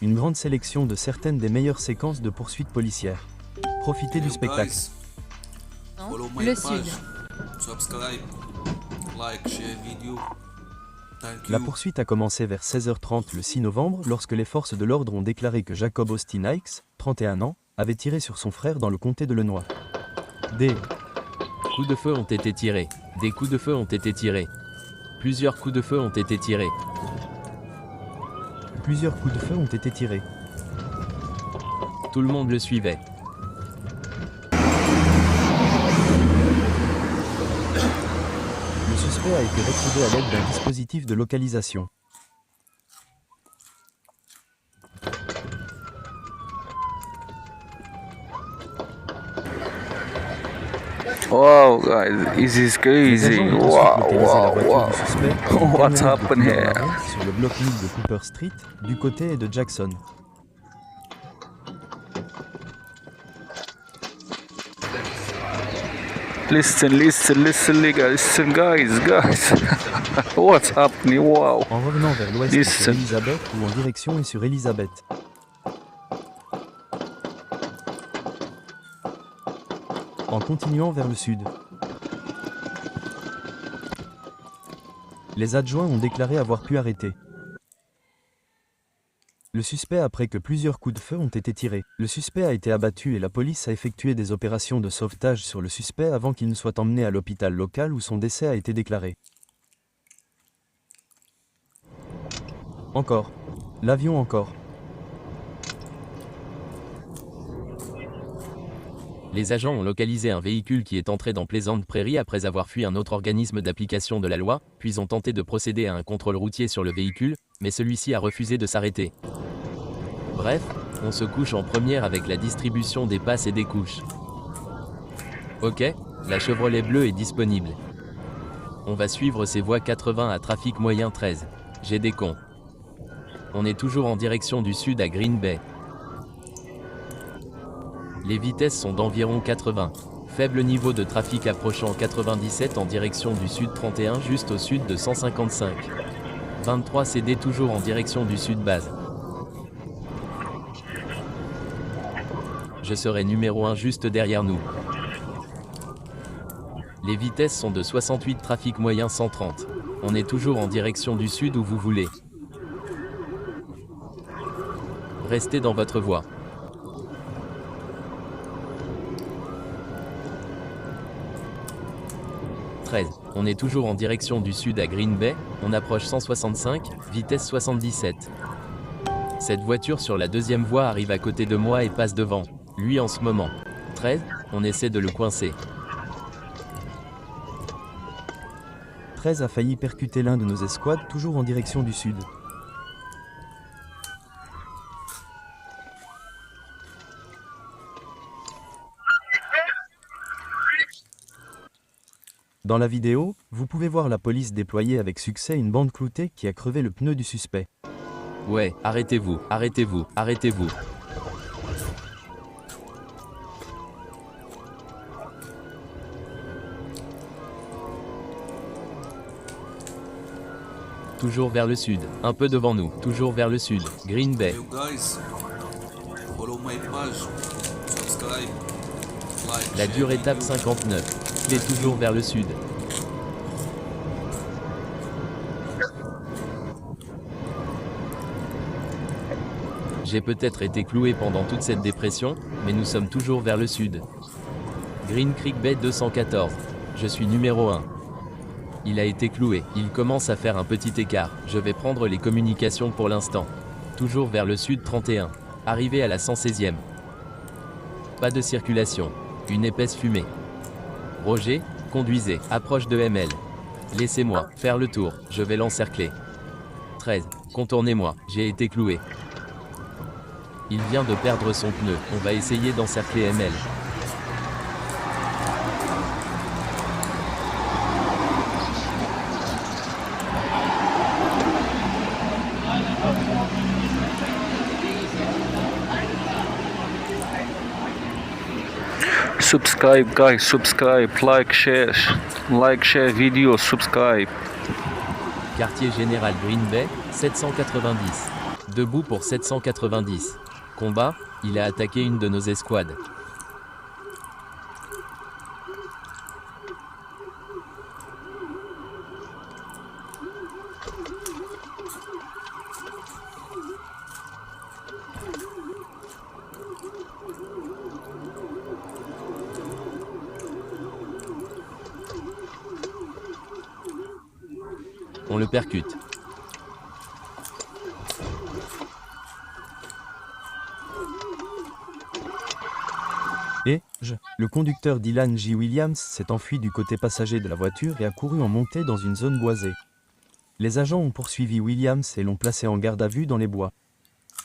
Une grande sélection de certaines des meilleures séquences de poursuites policières. Profitez du spectacle. Le sud. Subscribe, like, share video. Thank La you. poursuite a commencé vers 16h30 le 6 novembre lorsque les forces de l'ordre ont déclaré que Jacob Austin Hicks, 31 ans, avait tiré sur son frère dans le comté de Lenoir. Des Coups de feu ont été tirés. Des coups de feu ont été tirés. Plusieurs coups de feu ont été tirés. Plusieurs coups de feu ont été tirés. Tout le monde le suivait. Le suspect a été retrouvé à l'aide d'un dispositif de localisation. Wow, guys, this is Les crazy. agents ont Wow, ensuite localisé la wow, voiture wow. du suspect. What's Caméra de happening couleur here? marron sur le bloc 1000 de Cooper Street, du côté de Jackson. Listen, guys. What's happening? Wow. En revenant vers l'ouest Listen. sur Elizabeth ou en direction et sur Elizabeth. En continuant vers le sud. Les adjoints ont déclaré avoir pu arrêter le suspect après que plusieurs coups de feu ont été tirés. Le suspect a été abattu et la police a effectué des opérations de sauvetage sur le suspect avant qu'il ne soit emmené à l'hôpital local où son décès a été déclaré. Encore. L'avion encore. Les agents ont localisé un véhicule qui est entré dans Pleasant Prairie après avoir fui un autre organisme d'application de la loi, puis ont tenté de procéder à un contrôle routier sur le véhicule, mais celui-ci a refusé de s'arrêter. Bref, on se couche en première avec la distribution des passes et des couches. Ok, la Chevrolet bleue est disponible. On va suivre ces voies 80 à trafic moyen 13. J'ai des cons. On est toujours en direction du sud à Green Bay. Les vitesses sont d'environ 80. Faible niveau de trafic approchant 97 en direction du sud 31 juste au sud de 155. 23 CD toujours en direction du sud base. Je serai numéro 1 juste derrière nous. Les vitesses sont de 68 trafic moyen 130. On est toujours en direction du sud où vous voulez. Restez dans votre voie. On est toujours en direction du sud à Green Bay, on approche 165, vitesse 77. Cette voiture sur la deuxième voie arrive à côté de moi et passe devant, lui en ce moment. 13, on essaie de le coincer. 13 a failli percuter l'un de nos escouades toujours en direction du sud. Dans la vidéo, vous pouvez voir la police déployer avec succès une bande cloutée qui a crevé le pneu du suspect. Ouais, arrêtez-vous, arrêtez-vous, arrêtez-vous. Toujours vers le sud, un peu devant nous, toujours vers le sud, Green Bay. You guys, follow my page, subscribe, like, La share dure étape video. 59. Clé toujours vers le sud. J'ai peut-être été cloué pendant toute cette dépression, mais nous sommes toujours vers le sud. Green Creek Bay 214. Je suis numéro 1. Il a été cloué. Il commence à faire un petit écart. Je vais prendre les communications pour l'instant. Toujours vers le sud 31. Arrivé à la 116e. Pas de circulation. Une épaisse fumée. Roger, conduisez. Approche de ML. Laissez-moi faire le tour. Je vais l'encercler. 13. Contournez-moi. J'ai été cloué. Il vient de perdre son pneu. On va essayer d'encercler ML. Subscribe, guys, subscribe, like, share video, subscribe. Quartier général Green Bay, 790. Debout pour 790. Combat, il a attaqué une de nos escouades. On le percute. Le conducteur Dylan J. Williams s'est enfui du côté passager de la voiture et a couru en montée dans une zone boisée. Les agents ont poursuivi Williams et l'ont placé en garde à vue dans les bois.